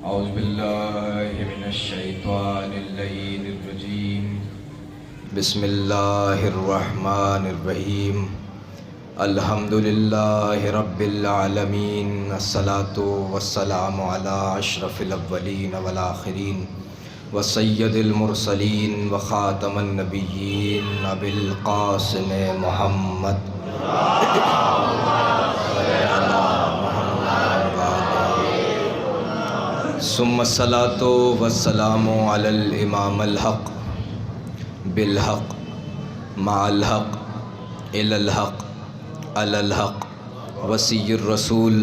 أعوذ بالله من الشيطان اللعين الرجيم. بسم الله الرحمن الرحيم. الحمد لله رب العالمين. الصلاة والسلام على أشرف الأولين والآخرين وسيد المرسلين وخاتم النبيين أبي القاسم محمد ثم الصلاة والسلام على الإمام الحق بالحق مع الحق إلى الحق على الحق وصي الرسول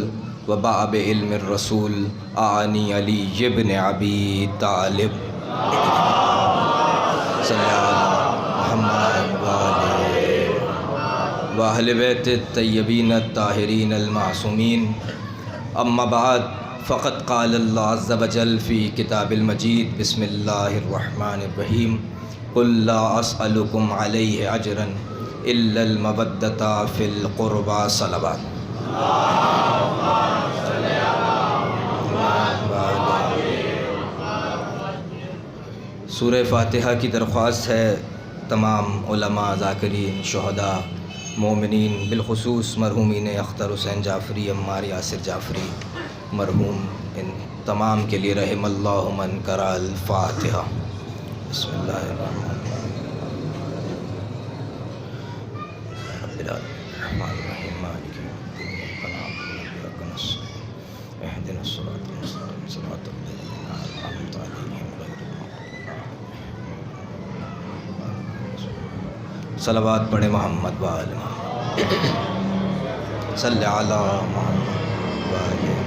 وبعب علم الرسول أعني علي بن أبي طالب صلی اللہ محمد وأهل بیت الطیبین الطاہرین المعصومین. اما بعد فقد قال اللہ عز وجل فی کتاب المجید. بسم اللہ الرحمن الرحیم. قل لا اسألکم علیہ اجرا الا المودۃ فی القربى. صلوات. سورہ فاتحہ کی درخواست ہے تمام علماء، ذاکرین، شہداء، مومنین، بالخصوص مرحومین اختر حسین جعفری، عمار یاسر جعفری مرحوم، ان تمام کے لیے رحم اللہ من قرأ الفاتحہ. بسم اللہ الرحمن الرحیم. مالک یوم الدین. ایاک نعبد وایاک نستعین. اهدنا الصراط المستقیم صراط الذین انعمت علیہم غیر المغضوب. صلوات پڑھیں محمد وآل محمد. صلی علی محمد وآل محمد.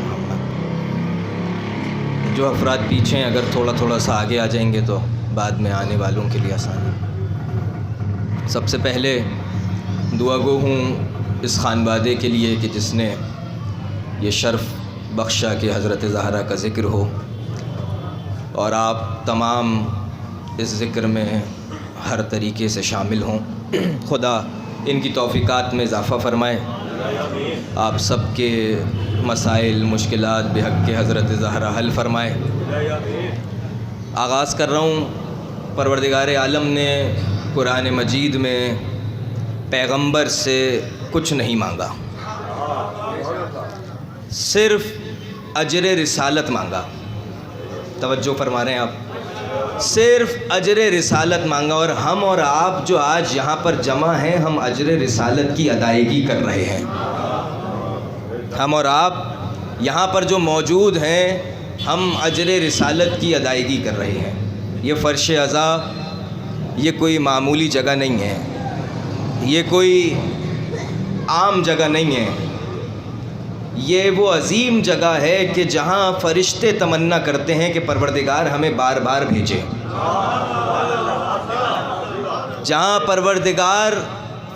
جو افراد پیچھے ہیں اگر تھوڑا تھوڑا سا آگے آ جائیں گے تو بعد میں آنے والوں کے لیے آسانی. سب سے پہلے دعا گو ہوں اس خانوادے کے لیے کہ جس نے یہ شرف بخشا کہ حضرت زہرا کا ذکر ہو، اور آپ تمام اس ذکر میں ہر طریقے سے شامل ہوں. خدا ان کی توفیقات میں اضافہ فرمائے. آپ سب کے مسائل، مشکلات بحق کے حضرت زہرا حل فرمائے. آغاز کر رہا ہوں. پروردگار عالم نے قرآن مجید میں پیغمبر سے کچھ نہیں مانگا، صرف اجر رسالت مانگا. توجہ فرما رہے ہیں آپ؟ صرف اجر رسالت مانگا. اور ہم اور آپ جو آج یہاں پر جمع ہیں، ہم اجر رسالت کی ادائیگی کر رہے ہیں. ہم اور آپ یہاں پر جو موجود ہیں، ہم اجر رسالت کی ادائیگی کر رہے ہیں. یہ فرش عزا یہ کوئی معمولی جگہ نہیں ہے، یہ کوئی عام جگہ نہیں ہے. یہ وہ عظیم جگہ ہے کہ جہاں فرشتے تمنا کرتے ہیں کہ پروردگار ہمیں بار بار بھیجے. جہاں پروردگار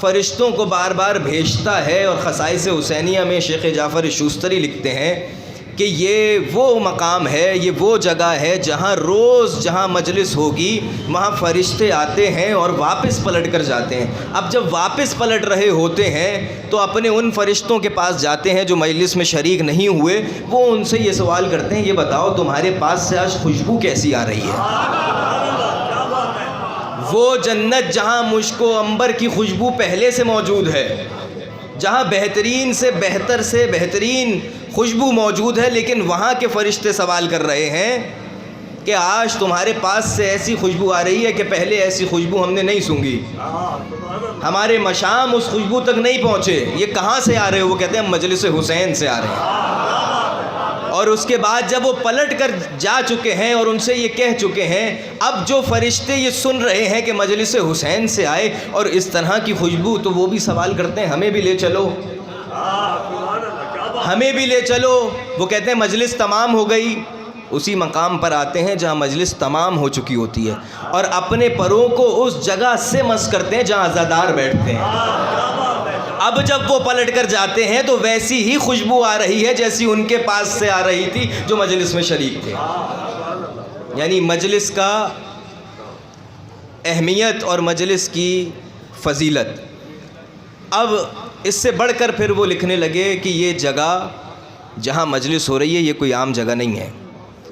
فرشتوں کو بار بار بھیجتا ہے. اور خصائص حسینیہ میں شیخ جعفر شوستری لکھتے ہیں کہ یہ وہ مقام ہے، یہ وہ جگہ ہے جہاں روز جہاں مجلس ہوگی وہاں فرشتے آتے ہیں اور واپس پلٹ کر جاتے ہیں. اب جب واپس پلٹ رہے ہوتے ہیں تو اپنے ان فرشتوں کے پاس جاتے ہیں جو مجلس میں شریک نہیں ہوئے. وہ ان سے یہ سوال کرتے ہیں، یہ بتاؤ تمہارے پاس سے آج خوشبو کیسی آ رہی ہے؟ وہ جنت جہاں مشک و عنبر کی خوشبو پہلے سے موجود ہے، جہاں بہترین سے بہترین خوشبو موجود ہے، لیکن وہاں کے فرشتے سوال کر رہے ہیں کہ آج تمہارے پاس سے ایسی خوشبو آ رہی ہے کہ پہلے ایسی خوشبو ہم نے نہیں سونگھی. ہمارے مشام اس خوشبو تک نہیں پہنچے. یہ کہاں سے آ رہے ہو؟ وہ کہتے ہیں مجلس حسین سے آ رہے ہیں. اور اس کے بعد جب وہ پلٹ کر جا چکے ہیں اور ان سے یہ کہہ چکے ہیں، اب جو فرشتے یہ سن رہے ہیں کہ مجلس حسین سے آئے اور اس طرح کی خوشبو، تو وہ بھی سوال کرتے ہیں ہمیں بھی لے چلو، ہمیں بھی لے چلو. وہ کہتے ہیں مجلس تمام ہو گئی. اسی مقام پر آتے ہیں جہاں مجلس تمام ہو چکی ہوتی ہے اور اپنے پروں کو اس جگہ سے مس کرتے ہیں جہاں عزادار بیٹھتے ہیں. اب جب وہ پلٹ کر جاتے ہیں تو ویسی ہی خوشبو آ رہی ہے جیسی ان کے پاس سے آ رہی تھی جو مجلس میں شریک تھے. یعنی مجلس کا اہمیت اور مجلس کی فضیلت. اب اس سے بڑھ کر پھر وہ لکھنے لگے کہ یہ جگہ جہاں مجلس ہو رہی ہے یہ کوئی عام جگہ نہیں ہے.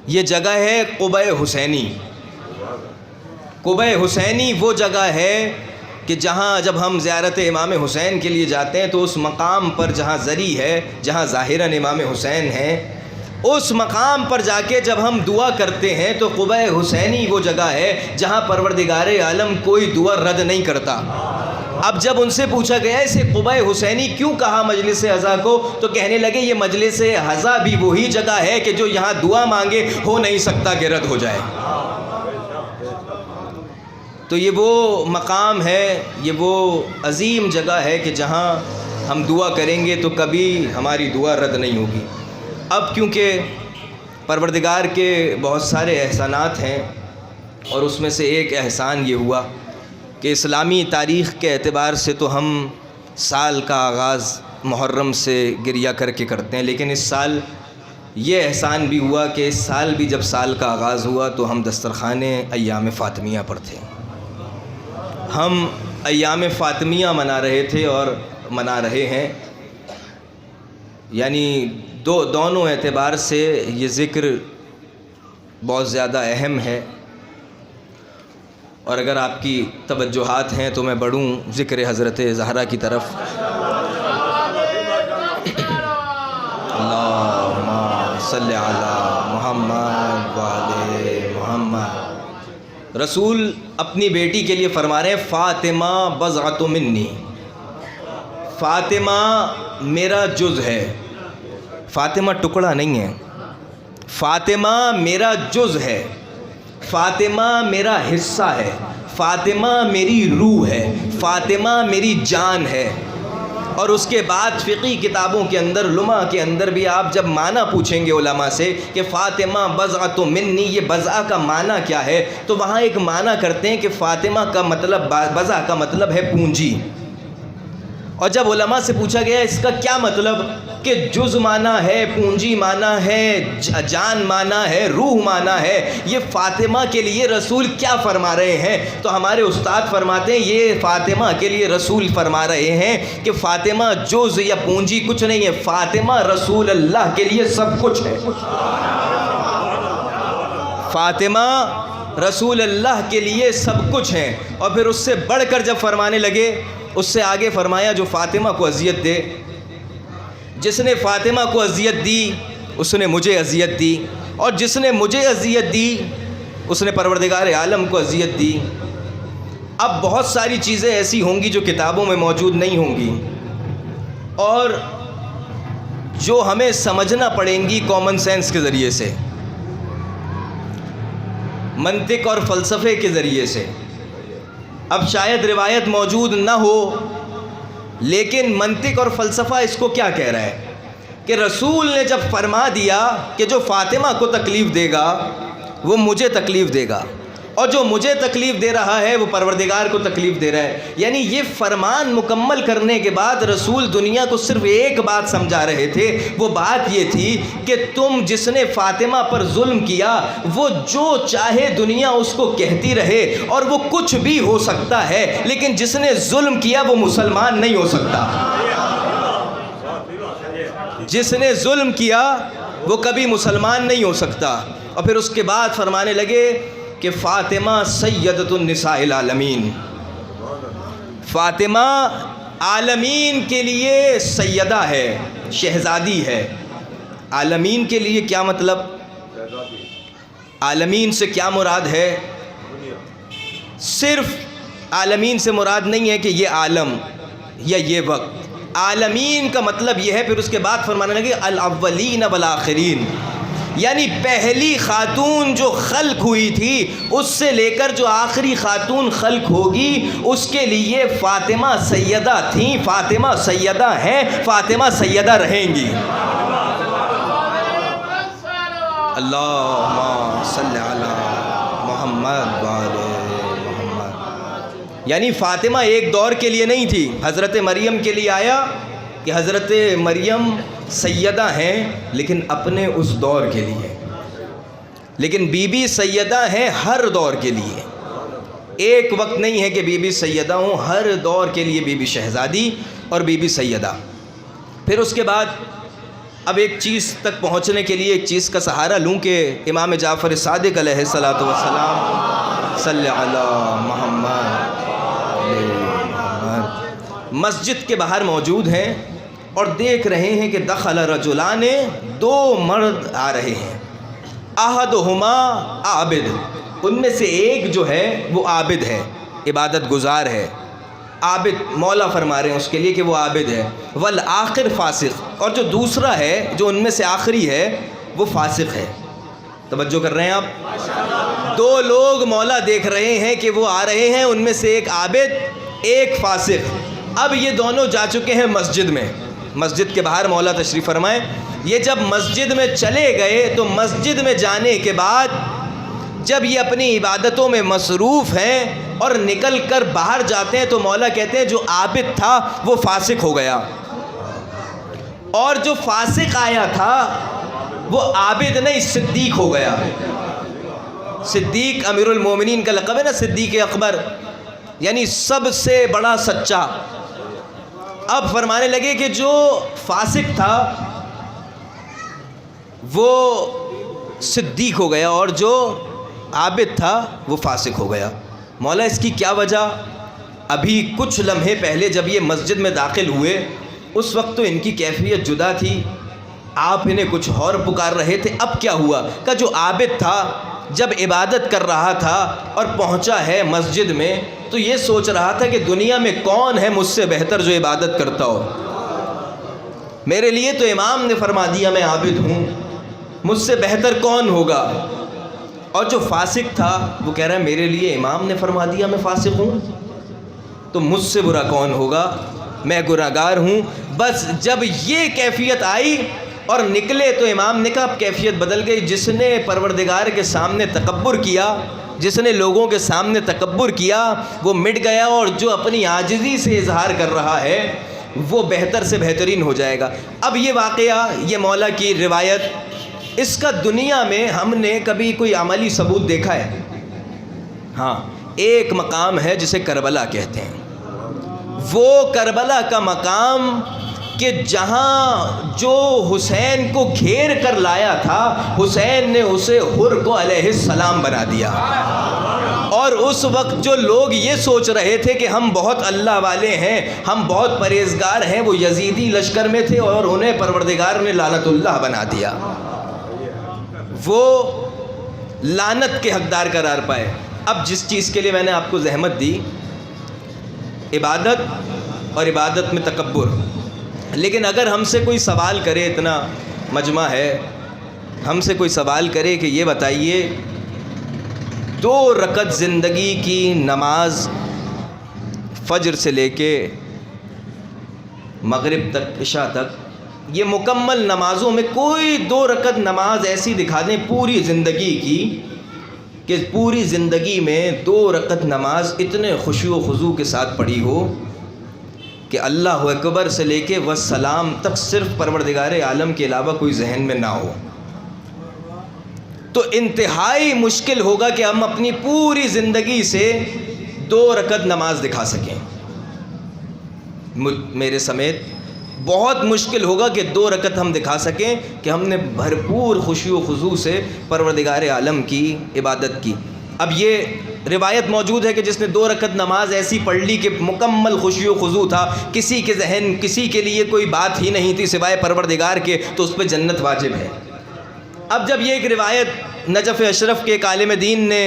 یہ جگہ ہے قبہ حسینی۔ قبہ حسینی وہ جگہ ہے کہ جہاں جب ہم زیارت امام حسین کے لیے جاتے ہیں تو اس مقام پر جہاں زری ہے، جہاں ظاہراً امام حسین ہیں، اس مقام پر جا کے جب ہم دعا کرتے ہیں تو قبہ حسینی وہ جگہ ہے جہاں پروردگار عالم کوئی دعا رد نہیں کرتا۔ اب جب ان سے پوچھا گیا اسے قبہ حسینی کیوں کہا مجلس ازا کو، تو کہنے لگے یہ مجلس ازا بھی وہی جگہ ہے کہ جو یہاں دعا مانگے ہو نہیں سکتا کہ رد ہو جائے۔ تو یہ وہ مقام ہے، یہ وہ عظیم جگہ ہے کہ جہاں ہم دعا کریں گے تو کبھی ہماری دعا رد نہیں ہوگی۔ اب کیونکہ پروردگار کے بہت سارے احسانات ہیں، اور اس میں سے ایک احسان یہ ہوا کہ اسلامی تاریخ کے اعتبار سے تو ہم سال کا آغاز محرم سے گریہ کر کے کرتے ہیں، لیکن اس سال یہ احسان بھی ہوا کہ اس سال بھی جب سال کا آغاز ہوا تو ہم دسترخوان ایام فاطمیہ پر تھے۔ ہم ایام فاطمیہ منا رہے تھے اور منا رہے ہیں، یعنی دونوں اعتبار سے یہ ذکر بہت زیادہ اہم ہے، اور اگر آپ کی توجہات ہیں تو میں بڑھوں ذکر حضرت زہرا کی طرف۔ اللہم صلی علی محمد وعلی محمد۔ رسول اپنی بیٹی کے لیے فرما رہے ہیں فاطمہ بضعۃ منی، فاطمہ میرا جز ہے۔ فاطمہ ٹکڑا نہیں ہے، فاطمہ میرا جز ہے، فاطمہ میرا حصہ ہے، فاطمہ میری روح ہے، فاطمہ میری جان ہے۔ اور اس کے بعد فقہی کتابوں کے اندر، لمع کے اندر بھی آپ جب معنی پوچھیں گے علماء سے کہ فاطمہ بضعۃ منی، یہ بضع کا معنی کیا ہے، تو وہاں ایک معنی کرتے ہیں کہ فاطمہ کا مطلب، بضع کا مطلب ہے پونجی۔ اور جب علماء سے پوچھا گیا اس کا کیا مطلب، کہ جز معنی ہے، پونجی معنی ہے، جان معنی ہے، روح معنی ہے، یہ فاطمہ کے لیے رسول کیا فرما رہے ہیں، تو ہمارے استاد فرماتے ہیں یہ فاطمہ کے لیے رسول فرما رہے ہیں کہ فاطمہ جز یا پونجی کچھ نہیں ہے، فاطمہ رسول اللہ کے لیے سب کچھ ہے۔ فاطمہ رسول اللہ کے لیے سب کچھ ہیں۔ اور پھر اس سے بڑھ کر جب فرمانے لگے، اس سے آگے فرمایا جو فاطمہ کو اذیت دے، جس نے فاطمہ کو اذیت دی اس نے مجھے اذیت دی، اور جس نے مجھے اذیت دی اس نے پروردگار عالم کو اذیت دی۔ اب بہت ساری چیزیں ایسی ہوں گی جو کتابوں میں موجود نہیں ہوں گی، اور جو ہمیں سمجھنا پڑیں گی کامن سینس کے ذریعے سے، منطق اور فلسفے کے ذریعے سے۔ اب شاید روایت موجود نہ ہو، لیکن منطق اور فلسفہ اس کو کیا کہہ رہا ہے کہ رسول نے جب فرما دیا کہ جو فاطمہ کو تکلیف دے گا وہ مجھے تکلیف دے گا، اور جو مجھے تکلیف دے رہا ہے وہ پروردگار کو تکلیف دے رہا ہے، یعنی یہ فرمان مکمل کرنے کے بعد رسول دنیا کو صرف ایک بات سمجھا رہے تھے، وہ بات یہ تھی کہ تم جس نے فاطمہ پر ظلم کیا وہ جو چاہے دنیا اس کو کہتی رہے اور وہ کچھ بھی ہو سکتا ہے، لیکن جس نے ظلم کیا وہ مسلمان نہیں ہو سکتا۔ جس نے ظلم کیا وہ کبھی مسلمان نہیں ہو سکتا۔ اور پھر اس کے بعد فرمانے لگے کہ فاطمہ سیدۃ النساء العالمین، فاطمہ عالمین کے لیے سیدہ ہے، شہزادی ہے۔ عالمین کے لیے کیا مطلب، عالمین سے کیا مراد ہے؟ صرف عالمین سے مراد نہیں ہے کہ یہ عالم یا یہ وقت، عالمین کا مطلب یہ ہے۔ پھر اس کے بعد فرمانے لگے الاولین والآخرین، یعنی پہلی خاتون جو خلق ہوئی تھی اس سے لے کر جو آخری خاتون خلق ہوگی اس کے لیے فاطمہ سیدہ تھیں، فاطمہ سیدہ ہیں، فاطمہ سیدہ رہیں گی۔ اللہم صلی علی محمد وعلی محمد۔ یعنی فاطمہ ایک دور کے لیے نہیں تھی، حضرت مریم کے لیے آیا کہ حضرت مریم سیدہ ہیں لیکن اپنے اس دور کے لیے، لیکن بی بی سیدہ ہیں ہر دور کے لیے، ایک وقت نہیں ہے کہ بی بی سیدہ ہوں، ہر دور کے لیے بی بی شہزادی اور بی بی سیدہ۔ پھر اس کے بعد اب ایک چیز تک پہنچنے کے لیے ایک چیز کا سہارا لوں کہ امام جعفر صادق علیہ الصلوۃ والسلام صلی علی محمد مسجد کے باہر موجود ہیں اور دیکھ رہے ہیں کہ دخل رجلان، دو مرد آ رہے ہیں، احدہما عابد، ان میں سے ایک جو ہے وہ عابد ہے، عبادت گزار ہے، عابد مولا فرما رہے ہیں اس کے لیے کہ وہ عابد ہے، والآخر فاسق، اور جو دوسرا ہے جو ان میں سے آخری ہے وہ فاسق ہے۔ توجہ کر رہے ہیں آپ؟ دو لوگ مولا دیکھ رہے ہیں کہ وہ آ رہے ہیں، ان میں سے ایک عابد ایک فاسق۔ اب یہ دونوں جا چکے ہیں مسجد میں، مسجد کے باہر مولا تشریف فرمائے۔ یہ جب مسجد میں چلے گئے تو مسجد میں جانے کے بعد جب یہ اپنی عبادتوں میں مصروف ہیں اور نکل کر باہر جاتے ہیں تو مولا کہتے ہیں جو عابد تھا وہ فاسق ہو گیا، اور جو فاسق آیا تھا وہ عابد نہیں صدیق ہو گیا۔ صدیق امیر المومنین کا لقب ہے نا، صدیق اکبر، یعنی سب سے بڑا سچا۔ اب فرمانے لگے کہ جو فاسق تھا وہ صدیق ہو گیا اور جو عابد تھا وہ فاسق ہو گیا۔ مولا اس کی کیا وجہ؟ ابھی کچھ لمحے پہلے جب یہ مسجد میں داخل ہوئے اس وقت تو ان کی کیفیت جدا تھی، آپ انہیں کچھ اور پکار رہے تھے۔ اب کیا ہوا کہ جو عابد تھا جب عبادت کر رہا تھا اور پہنچا ہے مسجد میں تو یہ سوچ رہا تھا کہ دنیا میں کون ہے مجھ سے بہتر جو عبادت کرتا ہو، میرے لیے تو امام نے فرما دیا میں عابد ہوں، مجھ سے بہتر کون ہوگا؟ اور جو فاسق تھا وہ کہہ رہا ہے میرے لیے امام نے فرما دیا میں فاسق ہوں تو مجھ سے برا کون ہوگا، میں گناہگار ہوں۔ بس جب یہ کیفیت آئی اور نکلے تو امام نے کہا اب کیفیت بدل گئی۔ جس نے پروردگار کے سامنے تکبر کیا، جس نے لوگوں کے سامنے تکبر کیا وہ مٹ گیا، اور جو اپنی عاجزی سے اظہار کر رہا ہے وہ بہتر سے بہترین ہو جائے گا۔ اب یہ واقعہ، یہ مولا کی روایت، اس کا دنیا میں ہم نے کبھی کوئی عملی ثبوت دیکھا ہے؟ ہاں، ایک مقام ہے جسے کربلا کہتے ہیں، وہ کربلا کا مقام کہ جہاں جو حسین کو گھیر کر لایا تھا حسین نے اسے حر کو علیہ السلام بنا دیا، اور اس وقت جو لوگ یہ سوچ رہے تھے کہ ہم بہت اللہ والے ہیں، ہم بہت پرہیزگار ہیں، وہ یزیدی لشکر میں تھے اور انہیں پروردگار نے لعنت اللہ بنا دیا، وہ لعنت کے حقدار قرار پائے۔ اب جس چیز کے لیے میں نے آپ کو زحمت دی، عبادت اور عبادت میں تکبر، لیکن اگر ہم سے کوئی سوال کرے، اتنا مجمع ہے، ہم سے کوئی سوال کرے کہ یہ بتائیے 2 رکعت زندگی کی نماز فجر سے لے کے مغرب تک، عشاء تک، یہ مکمل نمازوں میں کوئی 2 رکعت نماز ایسی دکھا دیں پوری زندگی کی کہ پوری زندگی میں 2 رکعت نماز اتنے خشوع و خضوع کے ساتھ پڑھی ہو کہ اللہ اکبر سے لے کے والسلام تک صرف پروردگار عالم کے علاوہ کوئی ذہن میں نہ ہو، تو انتہائی مشکل ہوگا کہ ہم اپنی پوری زندگی سے 2 رکعت نماز دکھا سکیں، میرے سمیت بہت مشکل ہوگا کہ 2 رکعت ہم دکھا سکیں کہ ہم نے بھرپور خشوع و خضوع سے پروردگار عالم کی عبادت کی۔ اب یہ روایت موجود ہے کہ جس نے 2 رکعت نماز ایسی پڑھ لی کہ مکمل خشوع و خضوع تھا، کسی کے ذہن، کسی کے لیے کوئی بات ہی نہیں تھی سوائے پروردگار کے، تو اس پہ جنت واجب ہے۔ اب جب یہ ایک روایت نجف اشرف کے ایک عالم دین نے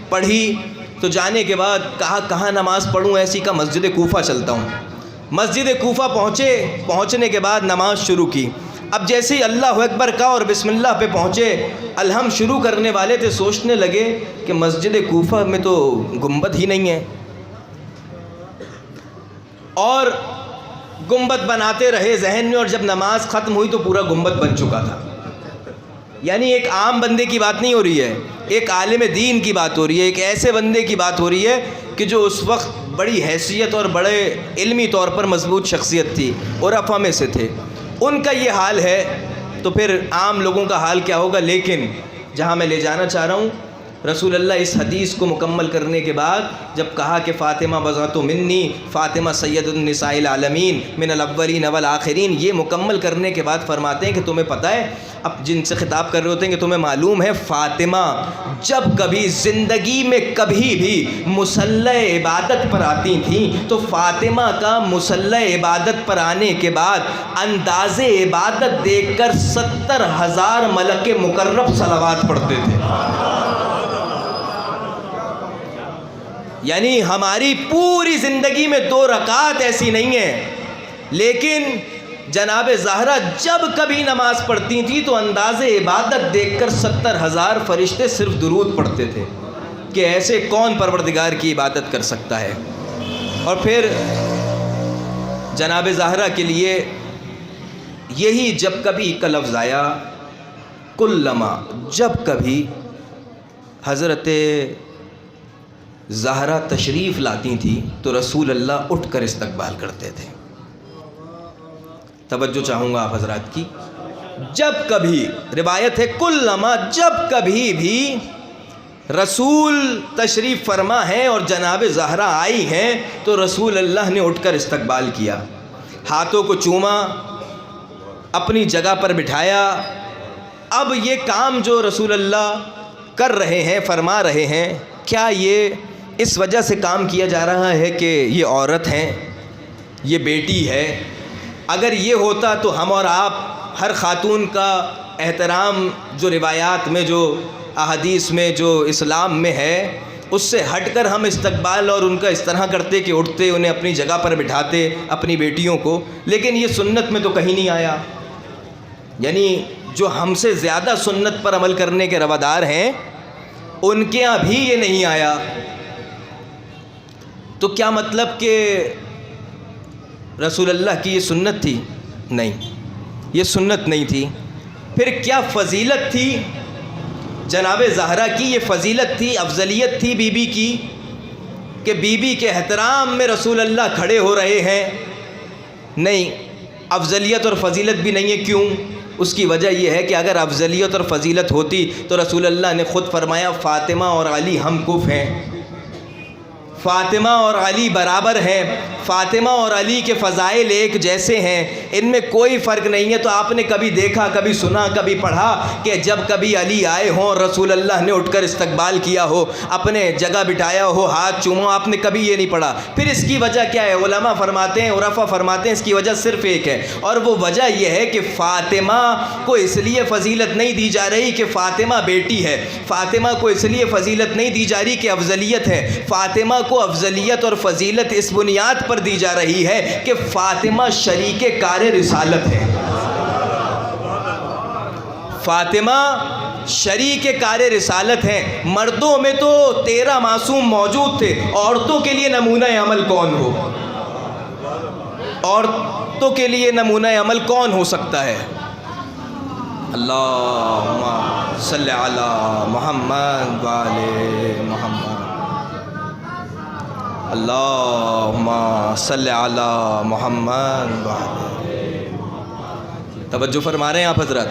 پڑھی تو جانے کے بعد کہا کہاں نماز پڑھوں ایسی؟ کا مسجد کوفہ چلتا ہوں۔ مسجد کوفہ پہنچنے کے بعد نماز شروع کی۔ اب جیسے ہی اللہ اکبر کا اور بسم اللہ پہ پہنچے، الحمد شروع کرنے والے تھے، سوچنے لگے کہ مسجد کوفہ میں تو گنبد ہی نہیں ہے، اور گنبد بناتے رہے ذہن میں، اور جب نماز ختم ہوئی تو پورا گنبد بن چکا تھا۔ یعنی ایک عام بندے کی بات نہیں ہو رہی ہے، ایک عالم دین کی بات ہو رہی ہے، ایک ایسے بندے کی بات ہو رہی ہے کہ جو اس وقت بڑی حیثیت اور بڑے علمی طور پر مضبوط شخصیت تھی، عرفاء میں سے تھے، ان کا یہ حال ہے تو پھر عام لوگوں کا حال کیا ہوگا۔ لیکن جہاں میں لے جانا چاہ رہا ہوں، رسول اللہ اس حدیث کو مکمل کرنے کے بعد جب کہا کہ فاطمہ بضعۃ منی، فاطمہ سید النساء العالمین من الاولین والآخرین، یہ مکمل کرنے کے بعد فرماتے ہیں کہ تمہیں پتہ ہے، اب جن سے خطاب کر رہے ہوتے ہیں کہ تمہیں معلوم ہے فاطمہ جب کبھی زندگی میں کبھی بھی مصلی عبادت پر آتی تھیں تو فاطمہ کا مصلی عبادت پر آنے کے بعد انداز عبادت دیکھ کر 70,000 ملک مقرب صلوات پڑھتے تھے۔ یعنی ہماری پوری زندگی میں 2 رکعت ایسی نہیں ہیں، لیکن جناب زہرا جب کبھی نماز پڑھتی تھی تو انداز عبادت دیکھ کر 70,000 فرشتے صرف درود پڑھتے تھے کہ ایسے کون پروردگار کی عبادت کر سکتا ہے۔ اور پھر جناب زہرا کے لیے یہی جب کبھی کا لفظ آیا، کلما، جب کبھی حضرت زہرا تشریف لاتی تھی تو رسول اللہ اٹھ کر استقبال کرتے تھے۔ توجہ چاہوں گا آپ حضرات کی، جب کبھی، روایت ہے کلما، جب کبھی بھی رسول تشریف فرما ہے اور جناب زہرا آئی ہیں تو رسول اللہ نے اٹھ کر استقبال کیا، ہاتھوں کو چوما، اپنی جگہ پر بٹھایا۔ اب یہ کام جو رسول اللہ کر رہے ہیں، فرما رہے ہیں، کیا یہ اس وجہ سے کام کیا جا رہا ہے کہ یہ عورت ہیں، یہ بیٹی ہے؟ اگر یہ ہوتا تو ہم اور آپ ہر خاتون کا احترام جو روایات میں، جو احادیث میں، جو اسلام میں ہے، اس سے ہٹ کر ہم استقبال اور ان کا اس طرح کرتے کہ اٹھتے، انہیں اپنی جگہ پر بٹھاتے اپنی بیٹیوں کو، لیکن یہ سنت میں تو کہیں نہیں آیا۔ یعنی جو ہم سے زیادہ سنت پر عمل کرنے کے روادار ہیں ان کے یہاں بھی یہ نہیں آیا۔ تو کیا مطلب کہ رسول اللہ کی یہ سنت تھی؟ نہیں، یہ سنت نہیں تھی۔ پھر کیا فضیلت تھی جناب زہرا کی؟ یہ فضیلت تھی، افضلیت تھی بی بی کی کہ بی بی کے احترام میں رسول اللہ کھڑے ہو رہے ہیں؟ نہیں، افضلیت اور فضیلت بھی نہیں ہے۔ کیوں؟ اس کی وجہ یہ ہے کہ اگر افضلیت اور فضیلت ہوتی تو رسول اللہ نے خود فرمایا فاطمہ اور علی ہم کف ہیں، فاطمہ اور علی برابر ہیں، فاطمہ اور علی کے فضائل ایک جیسے ہیں، ان میں کوئی فرق نہیں ہے۔ تو آپ نے کبھی دیکھا، کبھی سنا، کبھی پڑھا کہ جب کبھی علی آئے ہوں اور رسول اللہ نے اٹھ کر استقبال کیا ہو، اپنے جگہ بٹھایا ہو، ہاتھ چوما؟ آپ نے کبھی یہ نہیں پڑھا۔ پھر اس کی وجہ کیا ہے؟ علماء فرماتے ہیں، عرفا فرماتے ہیں، اس کی وجہ صرف ایک ہے، اور وہ وجہ یہ ہے کہ فاطمہ کو اس لیے فضیلت نہیں دی جا رہی کہ فاطمہ بیٹی ہے، فاطمہ کو اس لیے فضیلت نہیں دی جا رہی کہ افضلیت ہے، فاطمہ کو افضلیت اور فضیلت اس بنیاد پر دی جا رہی ہے کہ فاطمہ شریک کار رسالت ہے۔ فاطمہ شریک کار رسالت ہیں۔ مردوں میں تو 13 معصوم موجود تھے، عورتوں کے لیے نمونہ عمل کون ہو؟ عورتوں کے لیے نمونہ عمل کون ہو سکتا ہے؟ اللہم صلی علی محمد وآل محمد، اللہم صلی علی محمد وآل۔ توجہ فرما رہے ہیں آپ حضرات؟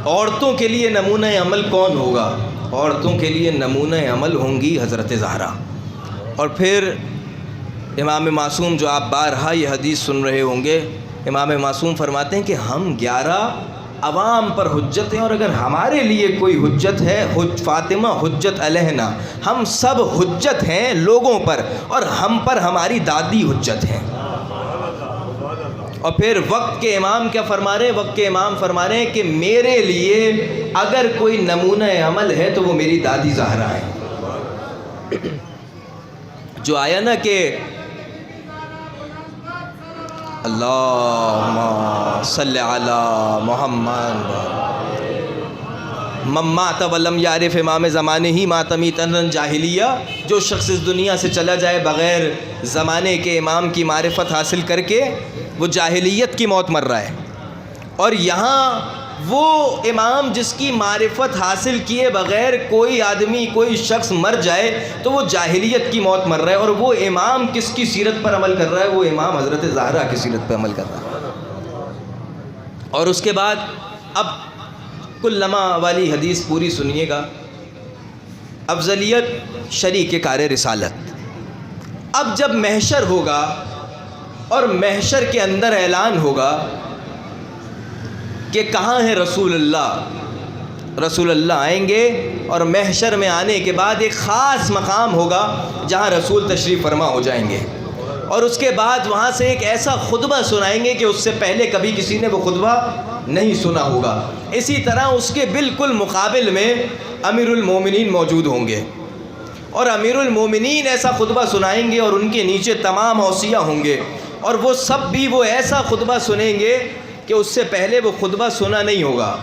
عورتوں کے لیے نمونہ عمل کون ہوگا؟ عورتوں کے لیے نمونہ عمل ہوں گی حضرت زہرا۔ اور پھر امام معصوم، جو آپ بارہا یہ حدیث سن رہے ہوں گے، امام معصوم فرماتے ہیں کہ ہم 11 عوام پر حجت ہیں، اور اگر ہمارے لیے کوئی حجت ہے، فاطمہ حجت علیہنا، ہم سب حجت ہیں لوگوں پر، اور ہم پر ہماری دادی حجت ہیں۔ اور پھر وقت کے امام کیا فرما رہے ہیں؟ وقت کے امام فرما رہے ہیں کہ میرے لیے اگر کوئی نمونہ عمل ہے تو وہ میری دادی زہرا ہے۔ جو آیا نا کہ اللہم صلی علی محمد من مات ولم یعرف امام زمانے ہی مات میتن جاہلیہ، جو شخص اس دنیا سے چلا جائے بغیر زمانے کے امام کی معرفت حاصل کر کے، وہ جاہلیت کی موت مر رہا ہے۔ اور یہاں وہ امام جس کی معرفت حاصل کیے بغیر کوئی آدمی، کوئی شخص مر جائے تو وہ جاہلیت کی موت مر رہا ہے۔ اور وہ امام کس کی سیرت پر عمل کر رہا ہے؟ وہ امام حضرت زہرا کی سیرت پر عمل کر رہا ہے۔ اور اس کے بعد اب کلما والی حدیث پوری سنیے گا افضلیت شریک کار رسالت۔ اب جب محشر ہوگا اور محشر کے اندر اعلان ہوگا کہ کہاں ہے رسول اللہ، رسول اللہ آئیں گے اور محشر میں آنے کے بعد ایک خاص مقام ہوگا جہاں رسول تشریف فرما ہو جائیں گے، اور اس کے بعد وہاں سے ایک ایسا خطبہ سنائیں گے کہ اس سے پہلے کبھی کسی نے وہ خطبہ نہیں سنا ہوگا۔ اسی طرح اس کے بالکل مقابل میں امیر المومنین موجود ہوں گے، اور امیر المومنین ایسا خطبہ سنائیں گے اور ان کے نیچے تمام اوصیاء ہوں گے، اور وہ سب بھی وہ ایسا خطبہ سنیں گے کہ اس سے پہلے وہ خطبہ سنا نہیں ہوگا۔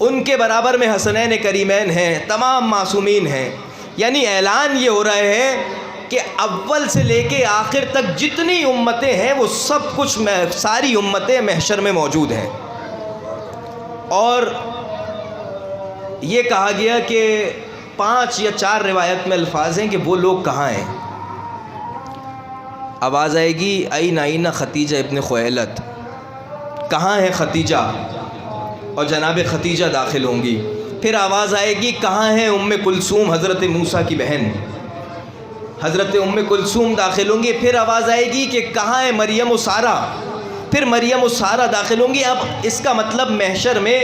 ان کے برابر میں حسنین کریمین ہیں، تمام معصومین ہیں، یعنی اعلان یہ ہو رہا ہے کہ اول سے لے کے آخر تک جتنی امتیں ہیں وہ سب کچھ ساری امتیں محشر میں موجود ہیں۔ اور یہ کہا گیا کہ 5 یا 4 روایت میں الفاظ ہیں کہ وہ لوگ کہاں ہیں۔ آواز آئے گی این ختیجہ ابن خویلد، کہاں ہے ختیجہ، اور جناب ختیجہ داخل ہوں گی۔ پھر آواز آئے گی کہاں ہے ام کلثوم، حضرت موسیٰ کی بہن، حضرت ام کلثوم داخل ہوں گی۔ پھر آواز آئے گی کہ کہاں ہے مریم و سارہ، پھر مریم و سارہ داخل ہوں گی۔ اب اس کا مطلب محشر میں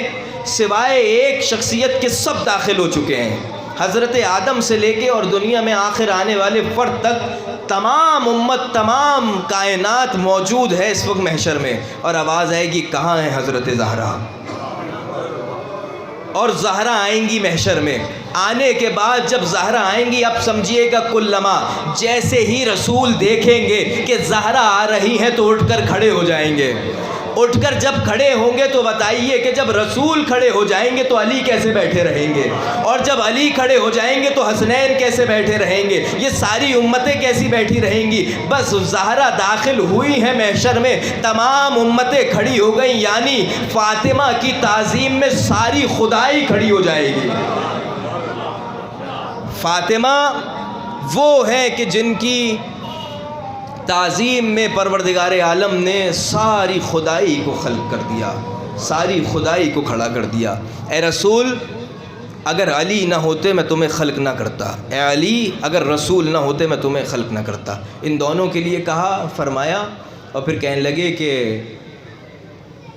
سوائے ایک شخصیت کے سب داخل ہو چکے ہیں، حضرت آدم سے لے کے اور دنیا میں آخر آنے والے فرد تک تمام امت، تمام کائنات موجود ہے اس وقت محشر میں۔ اور آواز آئے گی کہاں ہے حضرت زہرا، اور زہرا آئیں گی محشر میں۔ آنے کے بعد جب زہرا آئیں گی، اب سمجھیے گا کلما جیسے ہی رسول دیکھیں گے کہ زہرا آ رہی ہیں تو اٹھ کر کھڑے ہو جائیں گے۔ اٹھ کر جب کھڑے ہوں گے تو بتائیے کہ جب رسول کھڑے ہو جائیں گے تو علی کیسے بیٹھے رہیں گے، اور جب علی کھڑے ہو جائیں گے تو حسنین کیسے بیٹھے رہیں گے، یہ ساری امتیں کیسی بیٹھی رہیں گی۔ بس زہرا داخل ہوئی ہیں محشر میں، تمام امتیں کھڑی ہو گئیں، یعنی فاطمہ کی تعظیم میں ساری خدائی کھڑی ہو جائے گی۔ فاطمہ وہ ہیں کہ جن کی تعظیم میں پروردگار عالم نے ساری خدائی کو خلق کر دیا، ساری خدائی کو کھڑا کر دیا۔ اے رسول اگر علی نہ ہوتے میں تمہیں خلق نہ کرتا، اے علی اگر رسول نہ ہوتے میں تمہیں خلق نہ کرتا۔ ان دونوں کے لیے کہا، فرمایا، اور پھر کہنے لگے کہ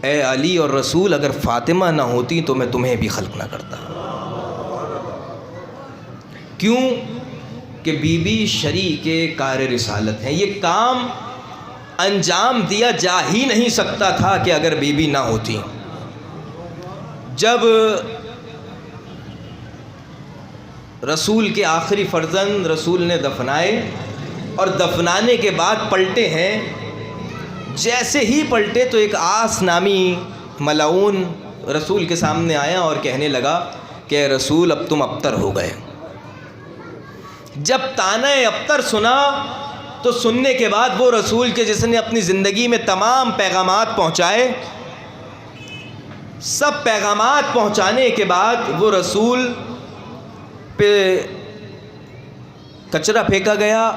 اے علی اور رسول اگر فاطمہ نہ ہوتی تو میں تمہیں بھی خلق نہ کرتا۔ کیوں کہ بی بی شریک کار رسالت ہیں، یہ کام انجام دیا جا ہی نہیں سکتا تھا کہ اگر بی بی نہ ہوتی۔ جب رسول کے آخری فرزند رسول نے دفنائے اور دفنانے کے بعد پلٹے ہیں، جیسے ہی پلٹے تو ایک آس نامی ملعون رسول کے سامنے آیا اور کہنے لگا کہ اے رسول اب تم ابتر ہو گئے۔ جب تانا ابتر سنا تو سننے کے بعد وہ رسول کے جس نے اپنی زندگی میں تمام پیغامات پہنچائے، سب پیغامات پہنچانے کے بعد وہ رسول پہ کچرا پھینکا گیا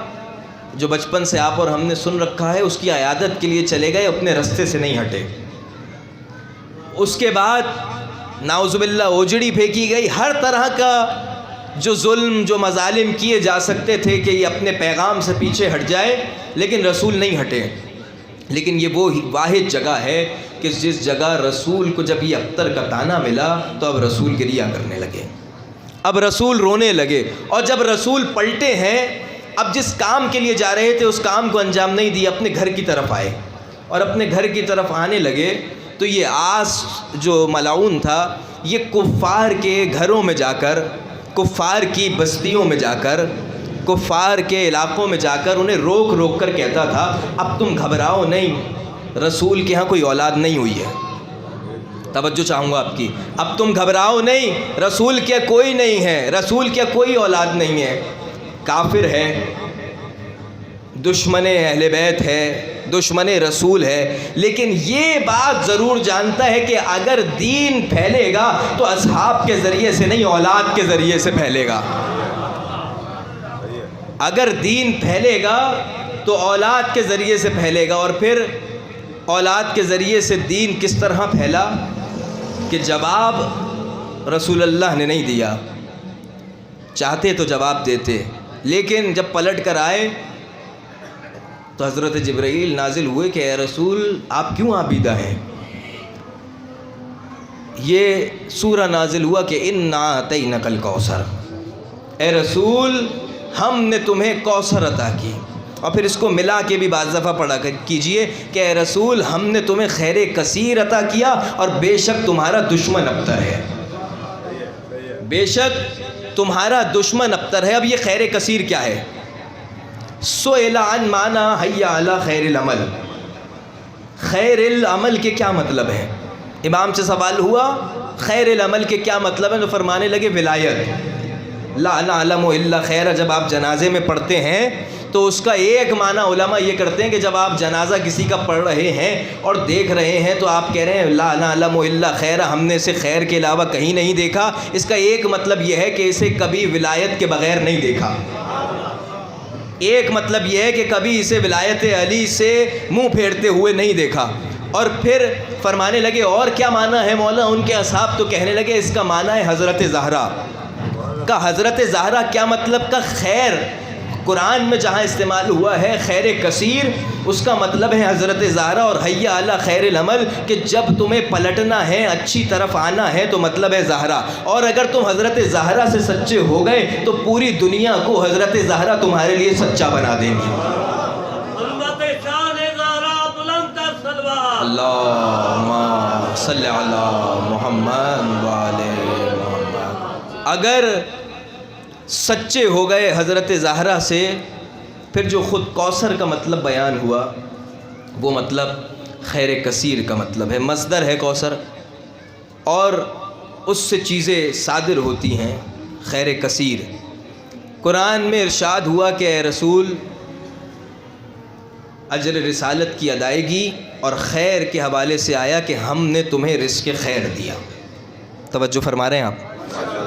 جو بچپن سے آپ اور ہم نے سن رکھا ہے، اس کی عیادت کے لیے چلے گئے، اپنے رستے سے نہیں ہٹے۔ اس کے بعد نعوذ باللہ اوجڑی پھینکی گئی، ہر طرح کا جو ظلم، جو مظالم کیے جا سکتے تھے کہ یہ اپنے پیغام سے پیچھے ہٹ جائے، لیکن رسول نہیں ہٹے۔ لیکن یہ وہ واحد جگہ ہے کہ جس جگہ رسول کو جب یہ ابتر کا تانا ملا تو اب رسول گریہ کرنے لگے، اب رسول رونے لگے، اور جب رسول پلٹے ہیں، اب جس کام کے لیے جا رہے تھے اس کام کو انجام نہیں دیا، اپنے گھر کی طرف آئے، اور اپنے گھر کی طرف آنے لگے تو یہ آس جو ملعون تھا یہ کفار کے گھروں میں جا کر، کفار کی بستیوں میں جا کر، کفار کے علاقوں میں جا کر انہیں روک روک کر کہتا تھا اب تم گھبراؤ نہیں، رسول کے ہاں کوئی اولاد نہیں ہوئی ہے۔ توجہ چاہوں گا آپ کی، اب تم گھبراؤ نہیں، رسول کیا کوئی نہیں ہے، رسول کیا کوئی اولاد نہیں ہے۔ کافر ہے، دشمن اہل بیت ہے، دشمن رسول ہے، لیکن یہ بات ضرور جانتا ہے کہ اگر دین پھیلے گا تو اصحاب کے ذریعے سے نہیں، اولاد کے ذریعے سے پھیلے گا۔ اگر دین پھیلے گا تو اولاد کے ذریعے سے پھیلے گا۔ اور پھر اولاد کے ذریعے سے دین کس طرح پھیلا کہ جواب رسول اللہ نے نہیں دیا، چاہتے تو جواب دیتے، لیکن جب پلٹ کر آئے تو حضرت جبرائیل نازل ہوئے کہ اے رسول آپ کیوں عابدہ ہیں؟ یہ سورہ نازل ہوا کہ اِنَّا أَعْطَيْنَاكَ الْكَوْثَرَ، اے رسول ہم نے تمہیں کوثر عطا کی. اور پھر اس کو ملا کے بھی بعض دفعہ پڑھا کیجئے کہ اے رسول ہم نے تمہیں خیر کثیر عطا کیا اور بے شک تمہارا دشمن ابتر ہے، بے شک تمہارا دشمن ابتر ہے. اب یہ خیر کثیر کیا ہے؟ سئل عن معنی حی علی خیر العمل، خیر العمل کے کیا مطلب ہے؟ امام سے سوال ہوا خیر العمل کے کیا مطلب ہے، تو فرمانے لگے ولایت. لا نعلم الا خیر. جب آپ جنازے میں پڑھتے ہیں تو اس کا ایک معنی علماء یہ کرتے ہیں کہ جب آپ جنازہ کسی کا پڑھ رہے ہیں اور دیکھ رہے ہیں تو آپ کہہ رہے ہیں لا نعلم الا خیر، ہم نے اسے خیر کے علاوہ کہیں نہیں دیکھا. اس کا ایک مطلب یہ ہے کہ اسے کبھی ولایت کے بغیر نہیں دیکھا. ایک مطلب یہ ہے کہ کبھی اسے ولایت علی سے منہ پھیرتے ہوئے نہیں دیکھا. اور پھر فرمانے لگے اور کیا معنی ہے مولا؟ ان کے اصحاب تو کہنے لگے اس کا معنی ہے حضرت زہرا کا. حضرت زہرا کیا مطلب کا؟ خیر قرآن میں جہاں استعمال ہوا ہے خیر کثیر، اس کا مطلب ہے حضرت زہرا. اور حی علی خیر العمل کہ جب تمہیں پلٹنا ہے، اچھی طرف آنا ہے، تو مطلب ہے زہرا. اور اگر تم حضرت زہرا سے سچے ہو گئے تو پوری دنیا کو حضرت زہرا تمہارے لیے سچا بنا دیں گی. اللہم صلی علی محمد وآل محمد. اگر سچے ہو گئے حضرت زہرا سے، پھر جو خود کوثر کا مطلب بیان ہوا وہ مطلب خیر کثیر کا مطلب ہے. مصدر ہے کوثر اور اس سے چیزیں صادر ہوتی ہیں خیر کثیر. قرآن میں ارشاد ہوا کہ اے رسول اجر رسالت کی ادائیگی اور خیر کے حوالے سے آیا کہ ہم نے تمہیں رزق خیر دیا. توجہ فرما رہے ہیں آپ؟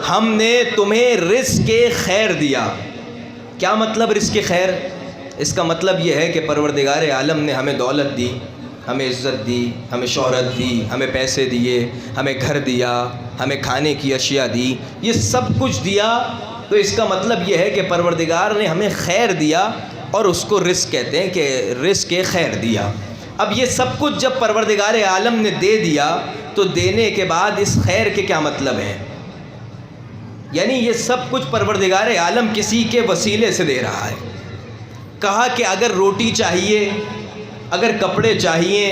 ہم نے تمہیں رزق خیر دیا. کیا مطلب رزق خیر؟ اس کا مطلب یہ ہے کہ پروردگار عالم نے ہمیں دولت دی، ہمیں عزت دی، ہمیں شہرت دی، ہمیں پیسے دیے، ہمیں گھر دیا، ہمیں کھانے کی اشیاء دی، یہ سب کچھ دیا. تو اس کا مطلب یہ ہے کہ پروردگار نے ہمیں خیر دیا اور اس کو رزق کہتے ہیں کہ رزق خیر دیا. اب یہ سب کچھ جب پروردگار عالم نے دے دیا تو دینے کے بعد اس خیر کے کیا مطلب ہے؟ یعنی یہ سب کچھ پروردگار عالم کسی کے وسیلے سے دے رہا ہے. کہا کہ اگر روٹی چاہیے، اگر کپڑے چاہیے،